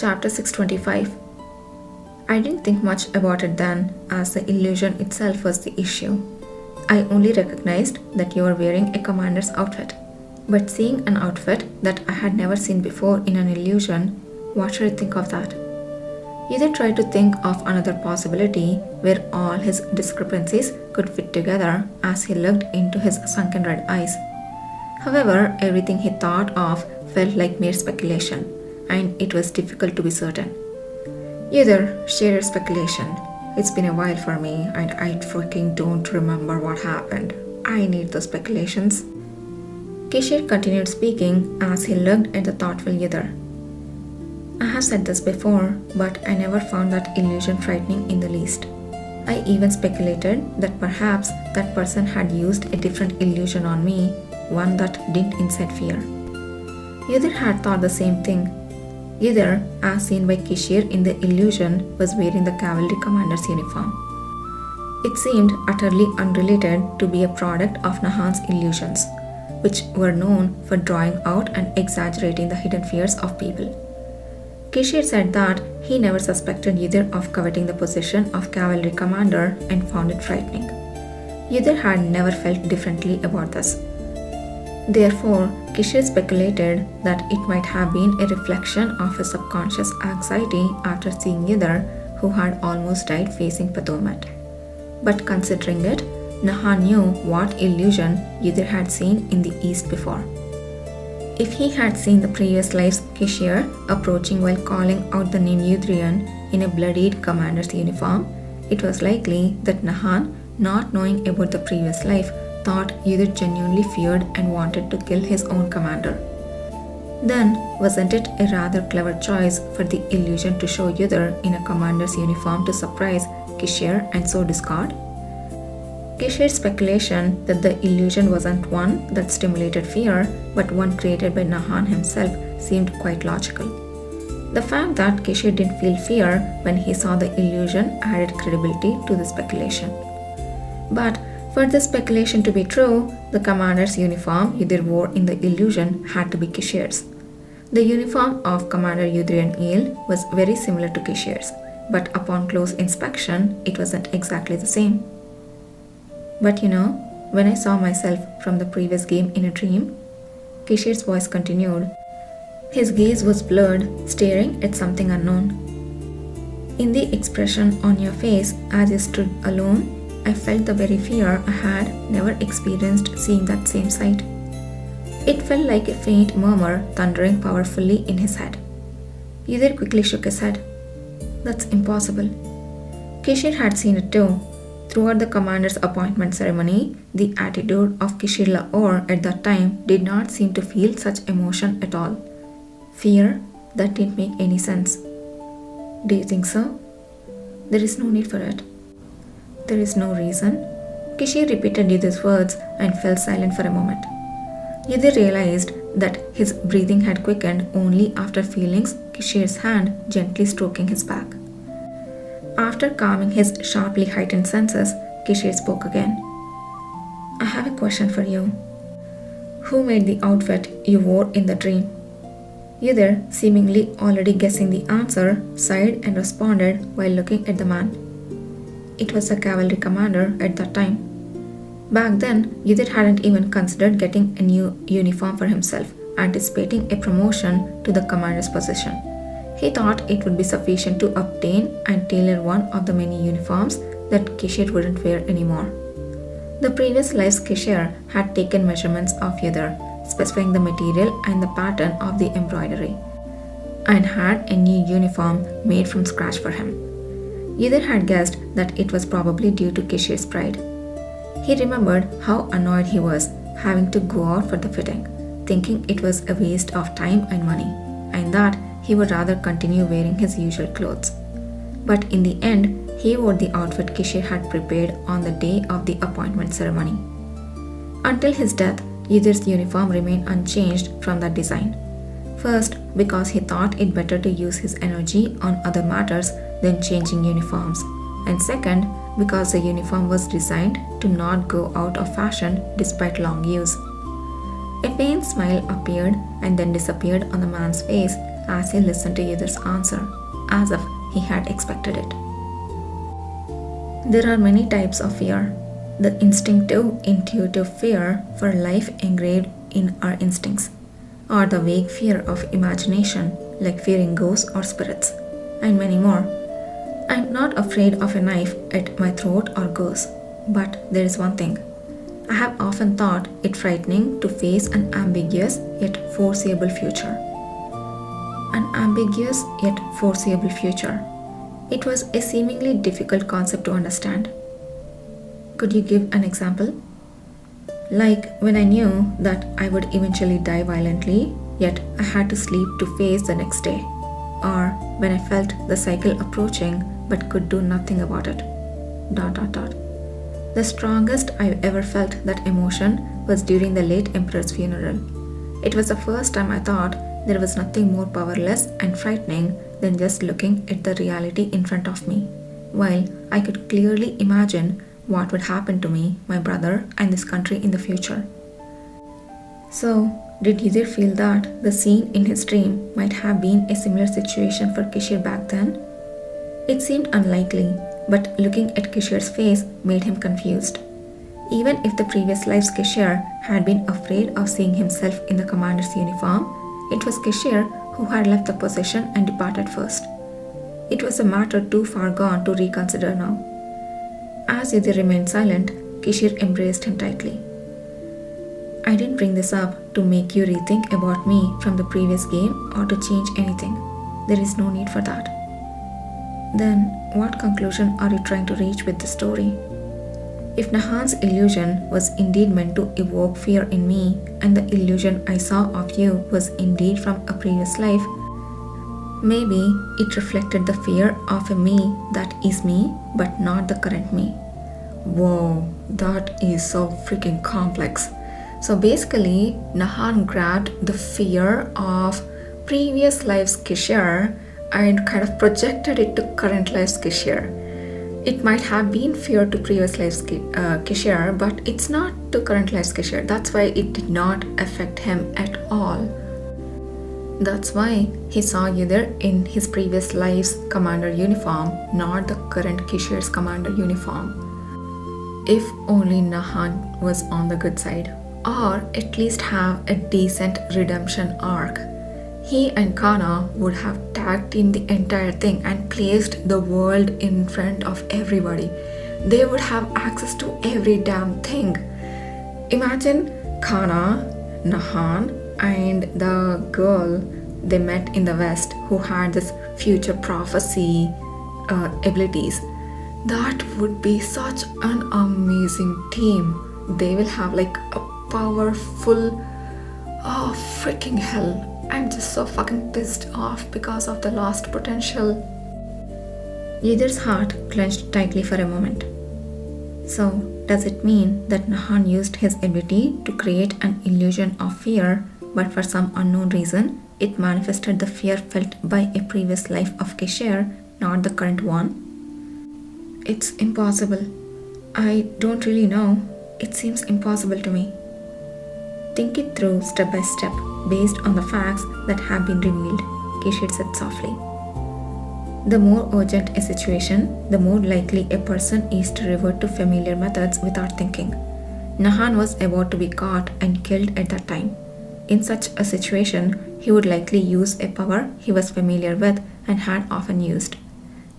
Chapter 625. I didn't think much about it then, as the illusion itself was the issue. I only recognized that you were wearing a commander's outfit. But seeing an outfit that I had never seen before in an illusion, what should I think of that? You then tried to think of another possibility where all his discrepancies could fit together as he looked into his sunken red eyes. However, everything he thought of felt like mere speculation, and it was difficult to be certain. Either sheer speculation. It's been a while for me, and I freaking don't remember what happened. I need those speculations. Kishir continued speaking as he looked at the thoughtful Yidar. I have said this before, but I never found that illusion frightening in the least. I even speculated that perhaps that person had used a different illusion on me, one that didn't incite fear. Yidar had thought the same thing. Yidar, as seen by Kishir in the illusion, was wearing the cavalry commander's uniform. It seemed utterly unrelated to be a product of Nahan's illusions, which were known for drawing out and exaggerating the hidden fears of people. Kishir said that he never suspected Yidar of coveting the position of cavalry commander and found it frightening. Yidar had never felt differently about this. Therefore, Kishir speculated that it might have been a reflection of his subconscious anxiety after seeing Yidar, who had almost died facing Patomat. But considering it, Nahan knew what illusion Yidar had seen in the east before. If he had seen the previous life's Kishir approaching while calling out the name Yudrian in a bloodied commander's uniform, it was likely that Nahan, not knowing about the previous life, thought Yidar genuinely feared and wanted to kill his own commander. Then, wasn't it a rather clever choice for the illusion to show Yidar in a commander's uniform to surprise Kishir and so discard? Kishir's speculation that the illusion wasn't one that stimulated fear, but one created by Nahan himself, seemed quite logical. The fact that Kishir didn't feel fear when he saw the illusion added credibility to the speculation. But for this speculation to be true, the commander's uniform Yidar wore in the illusion had to be Kishir's. The uniform of Commander Yudrian Eel was very similar to Kishir's, but upon close inspection, it wasn't exactly the same. But when I saw myself from the previous game in a dream, Kishir's voice continued. His gaze was blurred, staring at something unknown. In the expression on your face as you stood alone, I felt the very fear I had never experienced seeing that same sight. It felt like a faint murmur thundering powerfully in his head. Yidar quickly shook his head. That's impossible. Kishir had seen it too. Throughout the commander's appointment ceremony, the attitude of Kishir Lahore at that time did not seem to feel such emotion at all. Fear? That didn't make any sense. Do you think so? There is no need for it. There is no reason. Kishir repeated Yidar's words and fell silent for a moment. Yidar realized that his breathing had quickened only after feeling Kishir's hand gently stroking his back. After calming his sharply heightened senses, Kishir spoke again. I have a question for you. Who made the outfit you wore in the dream? Yidar, seemingly already guessing the answer, sighed and responded while looking at the man. It was the cavalry commander at that time. Back then, Yidar hadn't even considered getting a new uniform for himself, anticipating a promotion to the commander's position. He thought it would be sufficient to obtain and tailor one of the many uniforms that Kishir wouldn't wear anymore. The previous life's Kishir had taken measurements of Yidar, specifying the material and the pattern of the embroidery, and had a new uniform made from scratch for him. Yidar had guessed that it was probably due to Kishir's pride. He remembered how annoyed he was having to go out for the fitting, thinking it was a waste of time and money, and that he would rather continue wearing his usual clothes. But in the end, he wore the outfit Kishir had prepared on the day of the appointment ceremony. Until his death, Yidar's uniform remained unchanged from that design. First, because he thought it better to use his energy on other matters than changing uniforms, and second, because the uniform was designed to not go out of fashion despite long use. A faint smile appeared and then disappeared on the man's face as he listened to Yidhir's answer, as if he had expected it. There are many types of fear. The instinctive, intuitive fear for life engraved in our instincts, or the vague fear of imagination, like fearing ghosts or spirits, and many more. I'm not afraid of a knife at my throat or ghosts, but there is one thing. I have often thought it frightening to face an ambiguous yet foreseeable future. An ambiguous yet foreseeable future. It was a seemingly difficult concept to understand. Could you give an example? Like when I knew that I would eventually die violently, yet I had to sleep to face the next day. Or when I felt the cycle approaching but could do nothing about it. ... The strongest I've ever felt that emotion was during the late emperor's funeral. It was the first time I thought there was nothing more powerless and frightening than just looking at the reality in front of me, while I could clearly imagine what would happen to me, my brother, and this country in the future. So, did Yidhir feel that the scene in his dream might have been a similar situation for Kishir back then? It seemed unlikely, but looking at Kishir's face made him confused. Even if the previous life's Kishir had been afraid of seeing himself in the commander's uniform, it was Kishir who had left the position and departed first. It was a matter too far gone to reconsider now. As Yidhir remained silent, Kishir embraced him tightly. I didn't bring this up to make you rethink about me from the previous game or to change anything. There is no need for that. Then, what conclusion are you trying to reach with this story? If Nahan's illusion was indeed meant to evoke fear in me, and the illusion I saw of you was indeed from a previous life, maybe it reflected the fear of a me that is me, but not the current me. Whoa, that is so freaking complex. So basically, Nahan grabbed the fear of previous life's Kishir and kind of projected it to current life's Kishir. It might have been fear to previous life's Kishir, but it's not to current life's Kishir. That's why it did not affect him at all. That's why he saw Yidhir in his previous life's commander uniform, not the current Kishir's commander uniform. If only Nahan was on the good side, or at least have a decent redemption arc. He and Kana would have tag teamed the entire thing and placed the world in front of everybody. They would have access to every damn thing. Imagine Kana, Nahan, and the girl they met in the West who had this future prophecy abilities. That would be such an amazing team. They will have like a powerful... Oh, freaking hell. I'm just so fucking pissed off because of the lost potential. Yidhir's heart clenched tightly for a moment. So, does it mean that Nahan used his ability to create an illusion of fear, but for some unknown reason, it manifested the fear felt by a previous life of Kishir, not the current one? It's impossible. I don't really know. It seems impossible to me. Think it through step by step, based on the facts that have been revealed, Kishir said softly. The more urgent a situation, the more likely a person is to revert to familiar methods without thinking. Nahan was about to be caught and killed at that time. In such a situation, he would likely use a power he was familiar with and had often used.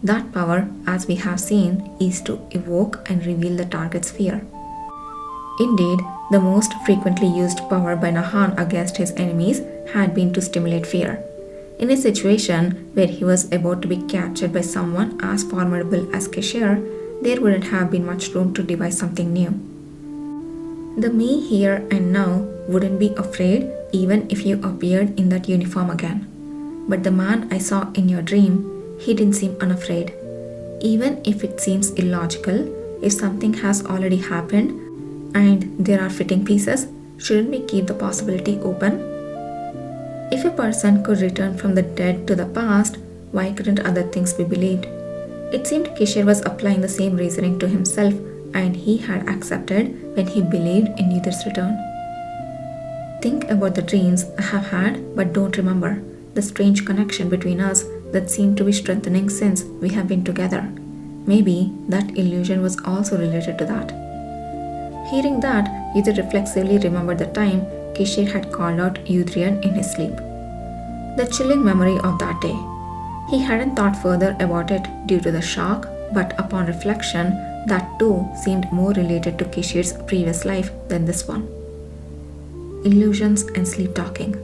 That power, as we have seen, is to evoke and reveal the target's fear. Indeed, the most frequently used power by Nahan against his enemies had been to stimulate fear. In a situation where he was about to be captured by someone as formidable as Kishir, there wouldn't have been much room to devise something new. The me here and now wouldn't be afraid even if you appeared in that uniform again. But the man I saw in your dream, he didn't seem unafraid. Even if it seems illogical, if something has already happened, and there are fitting pieces, shouldn't we keep the possibility open? If a person could return from the dead to the past, why couldn't other things be believed? It seemed Kishir was applying the same reasoning to himself, and he had accepted when he believed in Yidhir's return. Think about the dreams I have had but don't remember. the strange connection between us that seemed to be strengthening since we have been together. Maybe that illusion was also related to that. Hearing that, Yudhir reflexively remembered the time Kishir had called out Yudhirian in his sleep. The chilling memory of that day. He hadn't thought further about it due to the shock, but upon reflection, that too seemed more related to Kishir's previous life than this one. Illusions and sleep talking.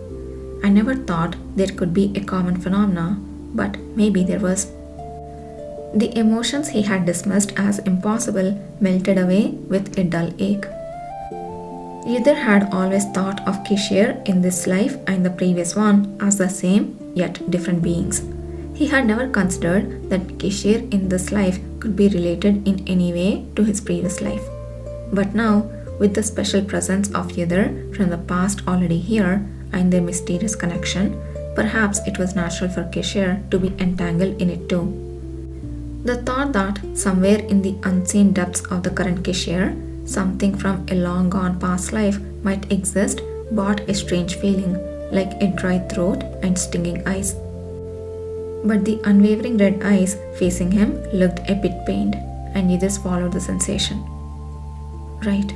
I never thought there could be a common phenomena, but maybe there was. The emotions he had dismissed as impossible melted away with a dull ache. Yudhir had always thought of Kishir in this life and the previous one as the same yet different beings. He had never considered that Kishir in this life could be related in any way to his previous life. But now, with the special presence of Yudhir from the past already here and their mysterious connection, perhaps it was natural for Kishir to be entangled in it too. The thought that somewhere in the unseen depths of the current Kishir, something from a long gone past life might exist brought a strange feeling, like a dry throat and stinging eyes. But the unwavering red eyes facing him looked a bit pained, and neither swallowed the sensation. Right.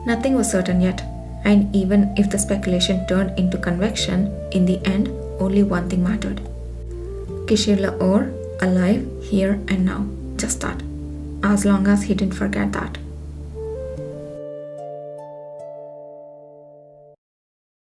Nothing was certain yet, and even if the speculation turned into conviction, in the end, only one thing mattered. Kishir Lahore, alive, here and now. Just that. As long as he didn't forget that.